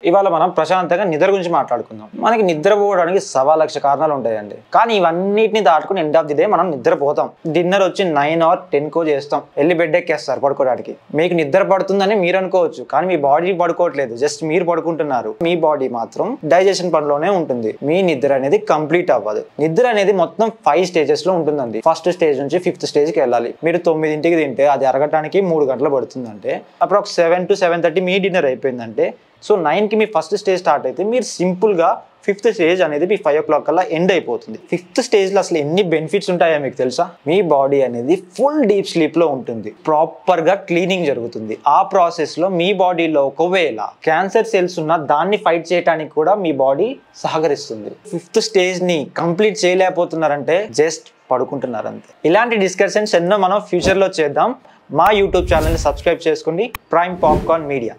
ఇవాళ మనం ప్రశాంతంగా నిద్ర గురించి మాట్లాడుకుందాం. మనకి నిద్రపోవడానికి 1,00,000 కారణాలు ఉంటాయండి. కానీ ఇవన్నిటిని దాటుకుని ఎండ్ ఆఫ్ ది డే మనం నిద్రపోతాం. డిన్నర్ వచ్చి 9 or 10 చేస్తాం, వెళ్ళి బెడ్ ఎక్కేస్తారు పడుకోవడానికి. మీకు నిద్ర పడుతుందని మీరు అనుకోవచ్చు, కానీ మీ బాడీ పడుకోవట్లేదు, జస్ట్ మీరు పడుకుంటున్నారు. మీ బాడీ మాత్రం డైజెషన్ పనిలోనే ఉంటుంది. మీ నిద్ర అనేది కంప్లీట్ అవ్వదు. నిద్ర అనేది మొత్తం 5 స్టేజెస్ లో ఉంటుందండి. ఫస్ట్ స్టేజ్ నుంచి 5th స్టేజ్కి వెళ్ళాలి. మీరు 9ంటికి తింటే అది అరగటానికి 3 గంటలు పడుతుందంటే అప్రాక్స్ 7 to 7:30 మీ డిన్నర్ అయిపోయిందంటే సో 9కి మీ ఫస్ట్ స్టేజ్ స్టార్ట్ అయితే మీరు సింపుల్గా 5th స్టేజ్ అనేది మీ 5 o'clock కల్లా ఎండ్ అయిపోతుంది. 5th స్టేజ్లో అసలు ఎన్ని బెనిఫిట్స్ ఉంటాయో మీకు తెలుసా? మీ బాడీ అనేది ఫుల్ డీప్ స్లీప్లో ఉంటుంది, ప్రాపర్గా క్లీనింగ్ జరుగుతుంది. ఆ ప్రాసెస్లో మీ బాడీలో ఒకవేళ క్యాన్సర్ సెల్స్ ఉన్నా దాన్ని ఫైట్ చేయడానికి కూడా మీ బాడీ సహకరిస్తుంది. 5th స్టేజ్ని కంప్లీట్ చేయలేకపోతున్నారంటే జస్ట్ పడుకుంటున్నారు అంతే. ఇలాంటి డిస్కషన్స్ ఎన్నో మనం ఫ్యూచర్లో చేద్దాం. మా యూట్యూబ్ ఛానల్ని సబ్స్క్రైబ్ చేసుకోండి, ప్రైమ్ పాప్కార్న్ మీడియా.